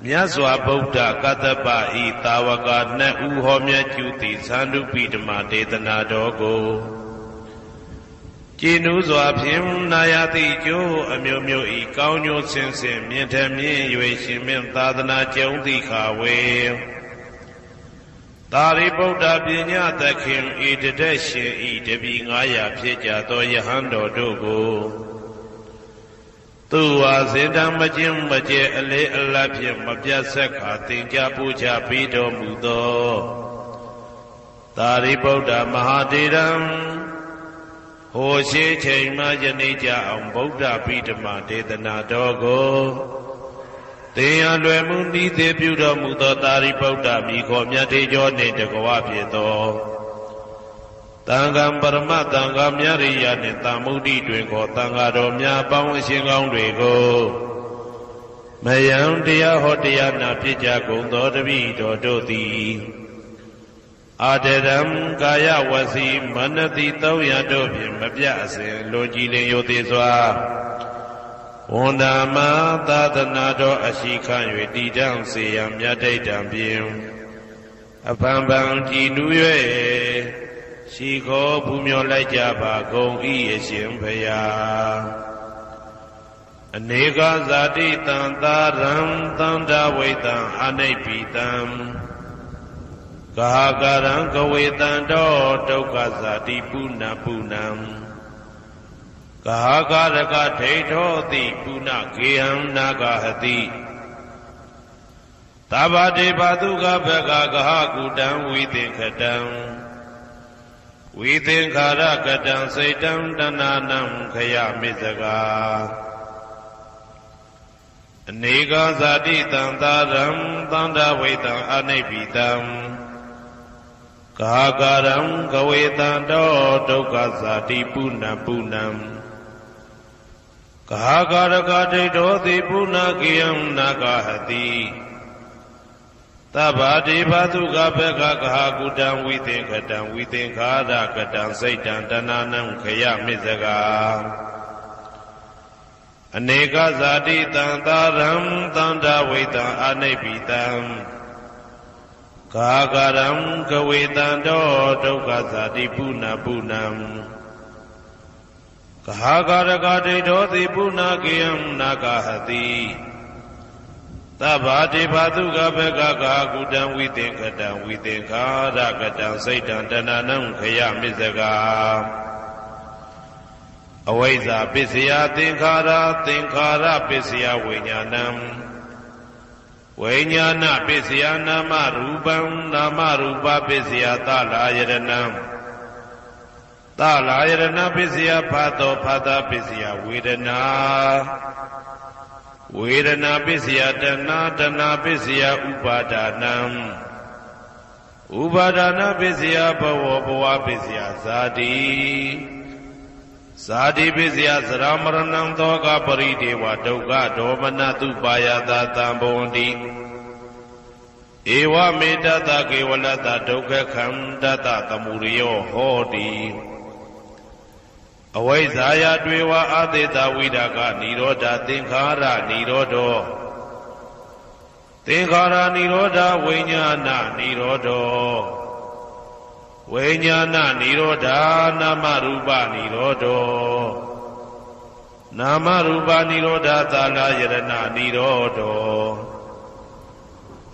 မြတ်စွာဘုရားကတ္တပဤတာဝက2 ဦးဟောမြတ်ကျူသည်သန္တုပိဓမ္မာဒေသနာတော်ကိုကြည်နူးစွာဖြင့်နာယတိကျိုးအမျိုးမျိုးဤကောင်းကျိုးဆင်းဆင်းမြင့်ထမြင့်၍ရှင်မြတ်သာသနာကျုံသည့်ခါဝေသာရိပုတ္တပညာသခင်ဤတတက်ရှင်ဤတပည့်900ဖြစ်ကြသောယဟန်တော်တို့ကိုသူဝါစေတံမကျင်းမကျဲအလေးအလတ်ဖြင့်မပြတ်ဆက်ခါသင်ကြားပူချပေးတော်မူသောသာရိပုတ္တမဟာတေရံဟိုရှိချိန်မှယနေ့ကြအောင်ဗုဒ္ဓဗိဓမ္မာဒေသနာတော်ကိုသင်ရလွယ်မှုဤသေးပြုတော်မူသောသာရိပုတ္တမိခေါ်မြတ်ထေကျော်နှင့်တကဝဖြစ်သောတန်ခါပရမတန်ခါမြရိယနှင့်တာမုဒ္ဒိတွင်ခေါ်တန်ခါတော်များပေါင်းအရှင်ကောင်းတွေကိုမယံတရားဟောတရားနာဖြစ်ကြကုန်သောတပည့်တော်တို့သည်အာတရံကာယဝစီမနတိ3 ရက်တို့ဖြင့်မပြအစဉ်လူကြည်လင်ရိုသေစွာဝန္ဒမသာသနာတော်အရှိခန့်၍တည်တံ့စေရန်မြတ်ဒိဋ္ဌံဖြင့်အဖန်ဖန်ကြည်နူး၍ရှိခိုးပူမျောလိုက်ကြပါကုန်၏အရှင်ဘုရားအနေကဇာတိတံသာရံသန္တာဝိတံအနိဗ္ဗိတံကာကရံကဝေတံတောဒုက္ခဇာတိပုဏ္ဏပုဏ္ဏံကာကရကဒိဋ္ဌောတိပုဏ္ဏဂေဟံနာဂဟတိသဗ္ဗတေဘသုကဘဂဂဟကုတံဝိသင်္ခတံဝိသင်္ခာရကတံစိတ်တံတဏနံခယမိစကာအနေကဇာတိတံသာရံသန္တာဝိတံအနိဗ္ဗိတံ ကာကရံကဝေတံတောဒုက္ခဇာတိပုဏ္ဏပုဏ္ဏံကာကရကဒိဋ္ဌောတိပုဏ္ဏကိယံနာဂဟတိသဗ္ဗတိဘာတုကဘေကကဟာကုတံဝိသင်္ခတံဝိသင်္ခာရကတံစိတ်တံတဏနံခယမိဇဂာအနေကဇာတိတံသာရံသန္တာဝိတံအနိဗ္ဗိတံကာကရံကဝေတံတောဒုက္ခဇာတိပုဏ္ဏပုဏ္ဏံကာကရကဒိဋ္ဌောတိပုဏ္ဏကိယံနာဂဟတိသဗ္ဗတိဘာတုကဘေကကဟာကုတံဝိသင်္ခတံဝိသင်္ခာရကတံစိတ်တံတဏနံခယမိဇဂာအဝိဇ္ဇာပစ္စယသင်္ခါရသင်္ခါရပစ္စယဝိညာဏံဝိညာဏပစ္စယနာမရူပံနာမရူပပစ္စယသလာယရဏံသလာယရဏပစ္စယဖာတောဖာတာပစ္စယဝေဒနာဝေဒနာပစ္စယတဏတဏပစ္စယဥပါဒနံဥပါဒနာပစ္စယဘဝဘဝပစ္စယဇာတိဇာတိပစ္စယသရမရဏံသောကပရိဒေဝဒုက္ခဒေါမနတုပါယတာတံဘဝန္တိဧဝမေတ္တကေဝလတ္တဒုက္ခခန္တတသမုရိယောဟောတိအဝိဇ္ဇာယတွေဝအာသေတဝိဒကနိရောဓသင်္ခါရနိရောဓောသင်္ခါရနိရောဓဝိညာဏနိရောဓောဝိညာဏနိရောဓနာမရူပနိရောဓောနာမရူပနိရောဓသာလယရဏနိရောဓော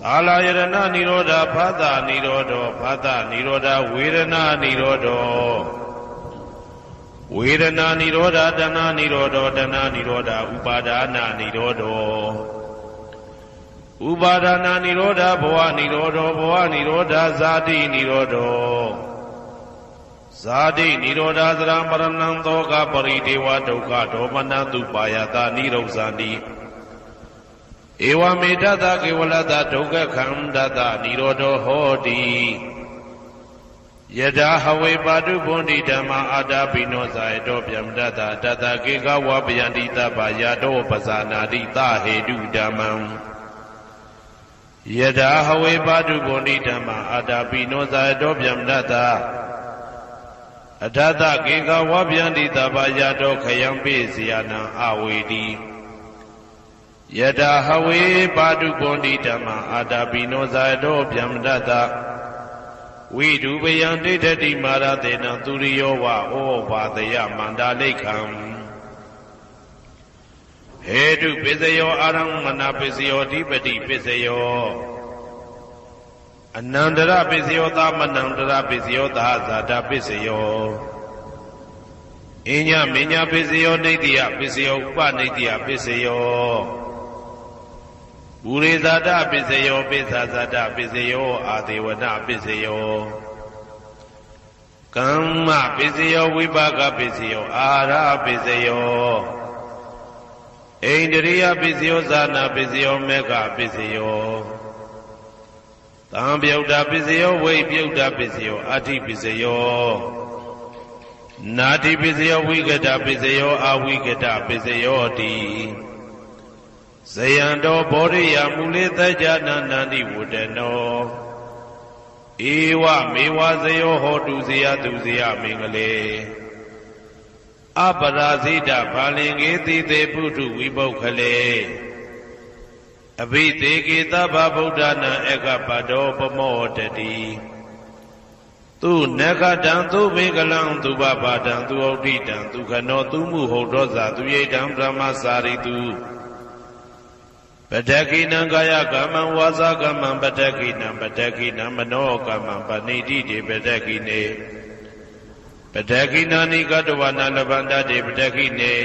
သာလယရဏနိရောဓဖသနိရောဓောဖသနိရောဓဝေဒနာနိရောဓောဝေဒနာနိရောဓတဏနိရောဓတဏနိရောဓဥပါဒနာနိရောဓဥပါဒနာနိရောဓဘဝနိရောဓဘဝနိရောဓဇာတိနိရောဓဇာတိနိရောဓသရမရဏံသောကပရိဒေဝဒုက္ခဒေါမနတုပါယတာနိရောဇာတိဧဝမေတ္တကေဝလတ္တဒုက္ခခန္တတနိရောဓဟောတိယထာဟဝေပါတုဗုန္တိဓမ္မာအာတာပိနောဇာယတောဗျမ္တတတတကေကဝပယန္တိတပ္ပယတောပဇာနာတိသဟေတုဓမ္မံယထာဟဝေပါတုဗုန္တိဓမ္မာအာတာပိနောဇာယတောဗျမ္တတအထတကေကဝပယန္တိတပ္ပယတောခယံပိစီယနံအဝေတိယထာဟဝေပါတုဗုန္တိဓမ္မာအာတာပိနောဇာယတောဗျမ္တတဝိဒုပယံဒိဋ္ဌတိမာရတေနံသူရိယောဝဩဘာတယမန္တာလိခံဟေတုပစ္စယောအာရမဏပစ္စယောဓိပတိပစ္စယောအနန္တရပစ္စယောသမနန္တရပစ္စယောသဟဇာတပစ္စယောအညမညပစ္စယောနေတိယပစ္စယောဥပနေတိယပစ္စယောဘူရိဇာတပစ္စယောပိစ္ဆာဇာတပစ္စယောအာဒေဝနပစ္စယောကမ္မပစ္စယောဝိပါကပစ္စယောအာရပစ္စယောဣန္ဒရိယပစ္စယောဇာနာပစ္စယောမေဃပစ္စယောသံပြုတ်တာပစ္စယောဝိပြုတ်တာပစ္စယောအာတိပစ္စယောနာတိပစ္စယောဝိကတပစ္စယောအာဝိကတပစ္စယောတိဇယံတောဘောရိယမူလေသကြနာနန္တိဝတ္တနောဧဝမေဝဇယောဟောတုဇယတုဇယမင်္ဂလေအပရာဇိတဘာလင်္ကေတိတေပုထုဝိပုခ္ခလေအဘိသေကေသဗ္ဗဗုဒ္ဓနာဧကပတောပမောတတိသူနခတံသူဘေကလံသူဘဘာတံသူဩဋ္ဌိတံသူခနောသူမှုဟုတ်တော်ဇာသူယေတံဗြဟ္မစာရိတုပတ္တကိနံကာယကမ္မံဝါစာကမ္မံပတ္တကိနံပတ္တကိနံမနောကမ္မံပဏိတိတေပတ္တကိနေပတ္တကိနာနိကတဝနာလဗန္တတေပတ္တကိနေ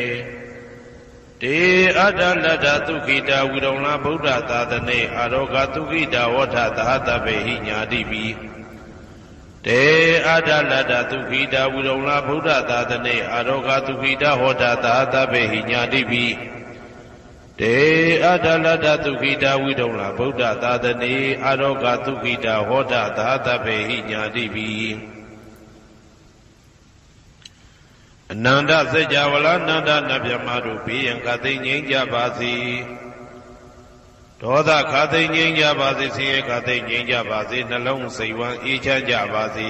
တေအတ္တလတ္တသုခိတာဝိရုံလဗုဒ္ဓသာသနေအာရောဂသုခိတာဝဋ္ဌသဟတဗေဟိညာတိပိတေအတ္တလတ္တသုခိတာဝိရုံလဗုဒ္ဓသာသနေအာရောဂသုခိတာဟောတာသဟတဗေဟိညာတိပိ တေအတ္တလတ္တသုခိတာဝိဒုံလာဗုဒ္ဓသာသနေအာရောဂသုခိတာဟောဒသာသဗ္ဗေဟိညာတိပိအနန္တစัจ java လာနန္ဒနဗျမတို့ဘေးရန်ခသိငြိမ်းကြပါစေဒေါသခသိငြိမ်းကြပါစေဆင်းရဲခသိငြိမ်းကြပါစေနှလုံးစိတ်ဝမ်းအေးချမ်းကြပါစေ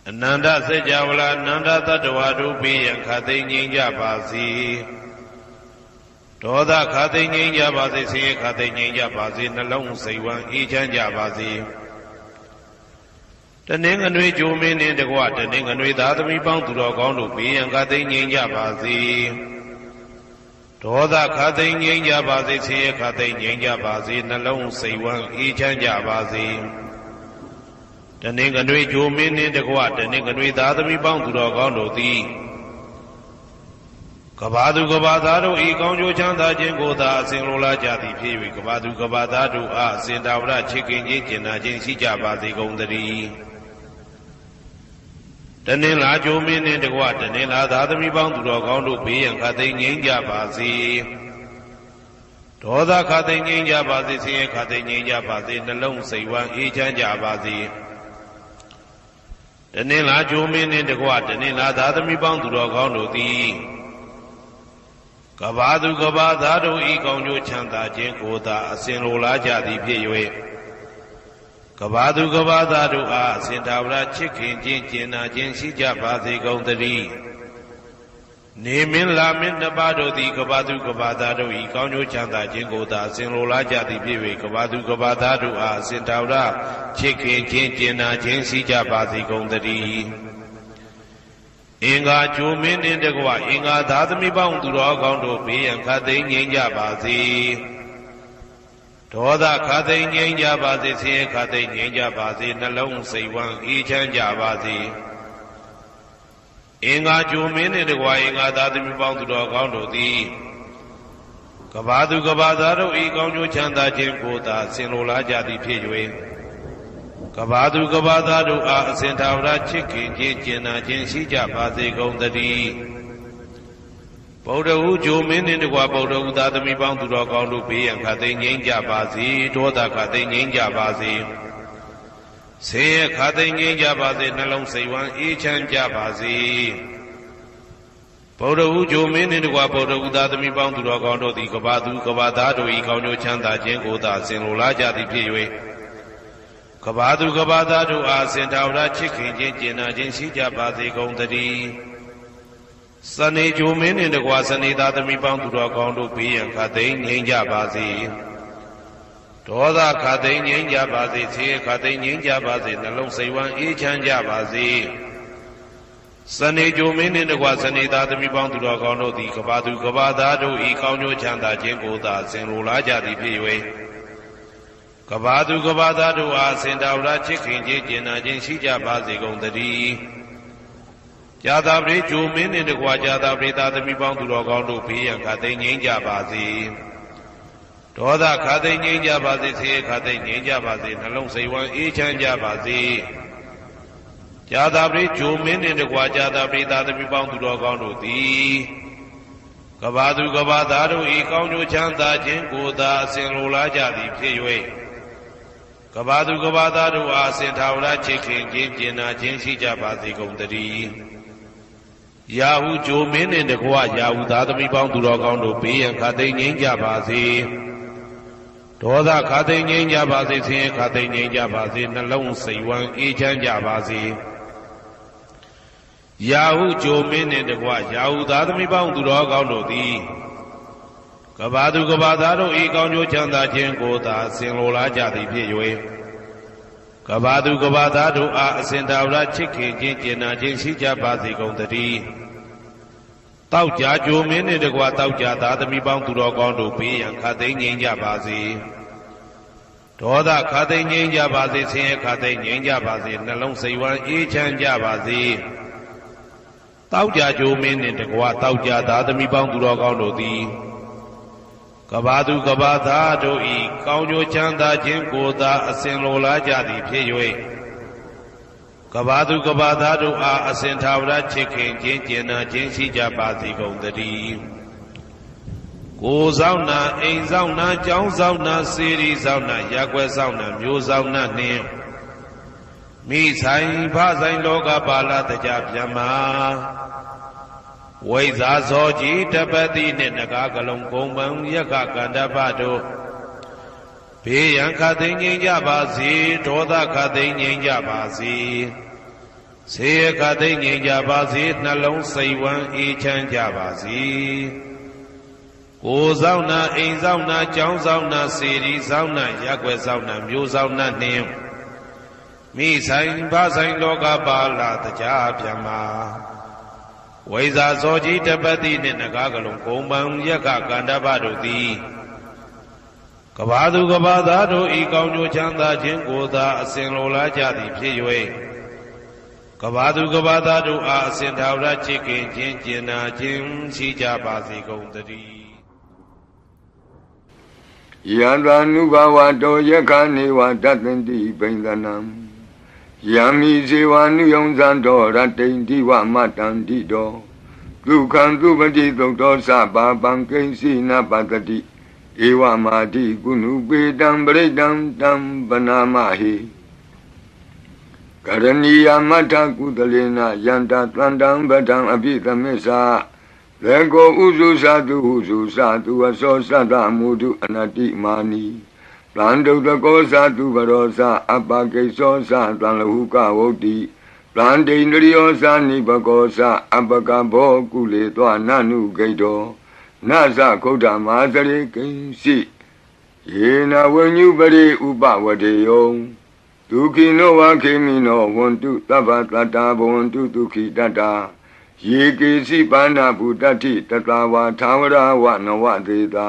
အနန္တစัจ java လာနန္ဒတတ္တဝါတို့ဘေးရန်ခသိငြိမ်းကြပါစေဒေါသခသိငြိမ်းကြပါစေဆင်းရဲခသိငြိမ်းကြပါစေနှလုံးစိတ်ဝမ်းအေးချမ်းကြပါစေတနင်္ဂနွေဂျိုမင်းနှင့်တကွတနင်္ဂနွေသားသမီးပေါင်းသူတော်ကောင်းတို့ဘေးရန်ခသိငြိမ်းကြပါစေဒေါသခသိငြိမ်းကြပါစေဆင်းရဲခသိငြိမ်းကြပါစေနှလုံးစိတ်ဝမ်းအေးချမ်းကြပါစေတနင်္ဂနွေဂျိုမင်းနှင့်တကွတနင်္ဂနွေသားသမီးပေါင်းသူတော်ကောင်းတို့သည်ကဘာသူကဘာသားတို့ဤကောင်းကျိုးချမ်းသာခြင်းကိုသာအစဉ်လိုလားကြသည်ဖြစ်၍ကဘာသူကဘာသားတို့အားအစဉ်တာဝရချစ်ခင်ခြင်းကျင်နာခြင်းရှိကြပါစေကုန်သတည်းတနင်္လာဂျိုမင်းနှင့်တကွတနင်္လာသားသမီးပေါင်းသူတော်ကောင်းတို့ဘေးရန်ခသိငြိမ်းကြပါစေဒေါသခသိငြိမ်းကြပါစေဆင်းရဲခသိငြိမ်းကြပါစေနှလုံးစိတ်ဝမ်းအေးချမ်းကြပါစေတနင်္လာဂျိုမင်းနှင့်တကွတနင်္လာသားသမီးပေါင်းသူတော်ကောင်းတို့သည်ကဘာသူကဘာသားတို့ဤကောင်းကျိုးချမ်းသာခြင်းကိုသာအစဉ်လိုလားကြသည်ဖြစ်၍ကဘာသူကဘာသားတို့အားအစဉ်တာဝရချစ်ခင်ခြင်းကျင်နာခြင်းရှိကြပါစေကုန်သတည်းနေမင်းလာမင်းနှစ်ပါးတို့သည်ကဘာသူကဘာသားတို့ဤကောင်းကျိုးချမ်းသာခြင်းကိုသာအစဉ်လိုလားကြသည်ဖြစ်၍ကဘာသူကဘာသားတို့အားအစဉ်တာဝရချစ်ခင်ခြင်းကျင်နာခြင်းရှိကြပါစေကုန်သတည်းအင်္ဂါဂျိုမင်းနှင့်တကွအင်္ဂါသားသမီးပေါင်းသူတော်ကောင်းတို့ဘေးရန်ခသိငြိမ်းကြပါစေဒေါသခသိငြိမ်းကြပါစေဆင်းရဲခသိငြိမ်းကြပါစေနှလုံးစိတ်ဝမ်းအေးချမ်းကြပါစေအင်္ဂါဂျိုမင်းနှင့်တကွအင်္ဂါသားသမီးပေါင်းသူတော်ကောင်းတို့သည်ကဘာသူကဘာသားတို့ဤကောင်းကျိုးချမ်းသာခြင်းကိုသာဆင်လိုလားကြသည်ဖြစ်၍ကဘာသူကဘာသားတို့အားအစဉ်တာဝရချစ်ခင်ခြင်းကျင်နာခြင်းရှိကြပါစေကုန်သတည်းဗုဒ္ဓဟူဂျိုမင်းနှင့်တကွဗုဒ္ဓဟူသားသမီးပေါင်းသူတော်ကောင်းတို့ဘေးရန်ခသိငြိမ်းကြပါစေဒေါသခသိငြိမ်းကြပါစေဆင်းရဲခသိငြိမ်းကြပါစေနှလုံးစိတ်ဝမ်းအေးချမ်းကြပါစေဗုဒ္ဓဟူဂျိုမင်းနှင့်တကွဗုဒ္ဓဟူသားသမီးပေါင်းသူတော်ကောင်းတို့သည်ကဘာသူကဘာသားတို့ဤကောင်းကျိုးချမ်းသာခြင်းကိုသာဆင်လိုလားကြသည်ဖြစ်၍ကဘာသူကဘာသားတို့အားစင်တာဝရချစ်ခင်ခြင်းကျင်နာခြင်းရှိကြပါစေကုန်သတည်းစနေဂျိုမင်းနှင့်တကွစနေသားသမီးပေါင်းသူတော်ကောင်းတို့ဘေးရန်ခသိငြိမ်းကြပါစေဒေါသခသိငြိမ်းကြပါစေဆင်းရဲခသိငြိမ်းကြပါစေနှလုံးစိတ်ဝမ်းအေးချမ်းကြပါစေစနေဂျိုမင်းနှင့်တကွစနေသားသမီးပေါင်းသူတော်ကောင်းတို့သည်ကဘာသူကဘာသားတို့ဤကောင်းကျိုးချမ်းသာခြင်းကိုသာဆင်လိုလားကြသည်ဖြစ်၍ကဘာသူကဘာသားတို့အားစင်တာဝရချစ်ခင်ခြင်းကျင်နာခြင်းရှိကြပါစေကုန်သတည်းဇာတာပရိဂျိုမင်းနှင့်တကွာဇာတာပရိသားသမီးပေါင်းသူတော်ကောင်းတို့ဘေးရန်ခသိငြိမ်းကြပါစေဒေါသခသိငြိမ်းကြပါစေဆင်းရဲခသိငြိမ်းကြပါစေနှလုံးစိတ်ဝမ်းအေးချမ်းကြပါစေဇာတာပရိဂျိုမင်းနှင့်တကွာဇာတာပရိသားသမီးပေါင်းသူတော်ကောင်းတို့သည်ကဘာသူကဘာသားတို့ဤကောင်းကျိုးချမ်းသာခြင်းကိုသာအစဉ်လိုလားကြသည်ဖြစ်၍ကဘာသူကဘာသားတို့အားစင်ထာဝရချစ်ခင်ခြင်းကျင်နာခြင်းရှိကြပါစေကုန်သတည်းယာဟုဂျိုမင်းနှင့်တကွယာဟုသားသမီးပေါင်းသူတော်ကောင်းတို့ဘေးရန်ခသိငြိမ်းကြပါစေဒေါသခသိငြိမ်းကြပါစေဆင်းရဲခသိငြိမ်းကြပါစေနှလုံးစိတ်ဝမ်းအေးချမ်းကြပါစေယာဟုဂျိုမင်းနှင့်တကွယာဟုသားသမီးပေါင်းသူတော်ကောင်းတို့သည်ကဘာသူကဘာသားတို့ဤကောင်းကျိုးချမ်းသာခြင်းကိုသာဆင်လိုလားကြသည်ဖြစ်၍ကဘာသူကဘာသားတို့အားအစဉ်တာဝရချစ်ခင်ခြင်းကျင်နာခြင်းရှိကြပါစေကုန်သတည်းတောက်ကြဂျိုမင်းနှင့်တကွတောက်ကြသားသမီးပေါင်းသူတော်ကောင်းတို့ဘေးရန်ခသိငြိမ်းကြပါစေဒေါသခသိငြိမ်းကြပါစေဆင်းရဲခသိငြိမ်းကြပါစေနှလုံးစိတ်ဝမ်းအေးချမ်းကြပါစေတောက်ကြဂျိုမင်းနှင့်တကွတောက်ကြသားသမီးပေါင်းသူတော်ကောင်းတို့သည်ကဘာသူကဘာသားတို့ဤကောင်းကျိုးချမ်းသာခြင်းကိုသာအစဉ်လိုလားကြသည်ဖြစ်၍ကဘာသူကဘာသားတို့အားအစဉ်ထာဝရချစ်ခင်ခြင်းကျင်နာခြင်းရှိကြပါစေကုန်သတည်း ကိုယ်ဆောင်နာအိမ်ဆောင်နာကျောင်းဆောင်နာစေရီဆောင်နာရက်ွယ်ဆောင်နာမျိုးဆောင်နာနှင့်မိဆိုင်ဖဆိုင်လောကပါဠတကြဗျမဝိဇာဇောကြီးတပတိနှင့်နဂါကလုံးကုံပံယက္ခကန္တပတို့ဘေးရန်ခသိမ့်ငြိမ်းကြပါစေဒေါသခသိမ့်ငြိမ်းကြပါစေဆေးရခသိမ့်ငြိမ်းကြပါစေနှလုံးစိတ်ဝမ်းအေးချမ်းကြပါစေကိုယ်ဆောင်နာအိမ်ဆောင်နာကျောင်းဆောင်နာစေရီဆောင်နာရက်ွယ်ဆောင်နာမျိုးဆောင်နာနှင့်မိဆိုင်ဖဆိုင်လောကပါဠတကြဗျမဝိဇာဇောကြီးတပတိနှင့်နဂါကလုံးကုံပံယက္ခကန္တပတို့သည်ကဘာသူကဘာသားတို့ဤကောင်းကျိုးချမ်းသာခြင်းကိုသာအစဉ်လိုလားကြသည်ဖြစ်၍ကဘာသူကဘာသားတို့အားအစဉ်ထာဝရချစ်ခင်ခြင်းကျင်နာခြင်းရှိကြပါစေကုန်သတည်းယံသာနုဘဝတောယက္ခနေဝတတ္တိပိန္ဒနံယံမိဇေဝနုယံဇံတောရတ္တိန္တိဝမတ္တန္တိတောဒုက္ခံသူပတိသုတ်တောသဗ္ဗပံကိဉ္စီနပတ္တိဧဝမာတိကုဏုပေတံပရိတံတံပနာမဟိကရဏီယမတ္ထကုသလေနယန္တသန္တံပဒံအပိသမစ္ဆာလေကိုဥစုသတုဟုစုသတုအသောသတ္တမုဒုအနတိမာနီတံဒုတကောသတုပရောသအပကိသောသတံလဟုကဝုတ်တိတံဒိန္ဒရိယောသနိပကောသအပကဘောကုလေသောနနုဂိတောနသခုဒ္ဓမာသရေကိဉ္စီယေနဝဉ္ညုပရိဥပဝတေယောဒုက္ခိနောဝခေမိနောဝန္တုသဗ္ဗတတ္တာဘဝန္တုဒုက္ခိတတ္တာယေကေစီပါဏဗုတ္တိတတဝါသာဝရဝနဝသေတာ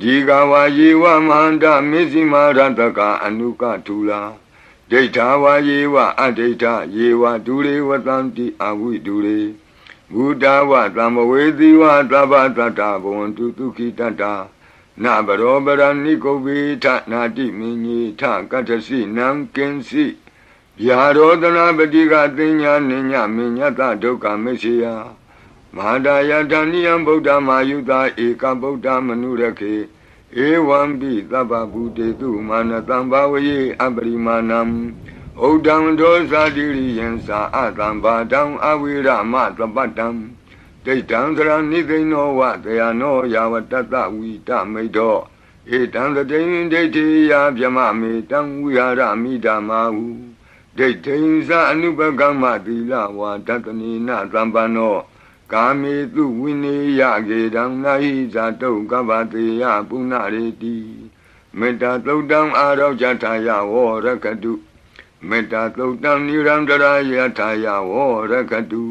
ဒီကဝါယေဝမန္တမေဇိမာရတကအနုကထူလာဒိဋ္ဌာဝါယေဝအဒိဋ္ဌယေဝဒုရေဝတံတိအဝိဒုရေဘုဒ္ဓဝသမ္မဝေသီဝသဗ္ဗတတ္တာဘဝန္တုဒုက္ခိတတ္တာနဘရောပရဏိကုဗေထနာတိမင်းကြီးထကတ္ထစီနံကင်စီဗျာရောဒနာပတိကသိညာနိညာမညတဒုက္ခမရှိယမဟာဒယတဏိယံဗုဒ္ဓမာယုတာဧကဗုဒ္ဓမနုရခေဧဝံပိသဗ္ဗဗုတေတုမာနတံဘာဝယေအပရိမာဏံဩဒံဒောဇာတိရိယံသာအတံဘာတံအဝိရမသပတ္တံဒိဋ္ဌံသရဏိသိဏောဝတယနောယာဝတတဝိတမိတ်တောဧတံသတိဉ္ဒိဋ္ဌိယဗျမမေတံဝိဟာရမိဓမ္မာဟုဒိဋ္ဌိဉ္စအနုပကမ္မသီလဝါတတနိနသံပန္နောကာမေတုဝိနေယကေတံနာဟိဇာတုကဗ္ဗတေယပုဏ္ဏရေတိမေတ္တာသုတ်တံအာရောဇထာယဝရကတုမေတ္တာသုတ်တံနိရန္တရာယထာယဝရကတု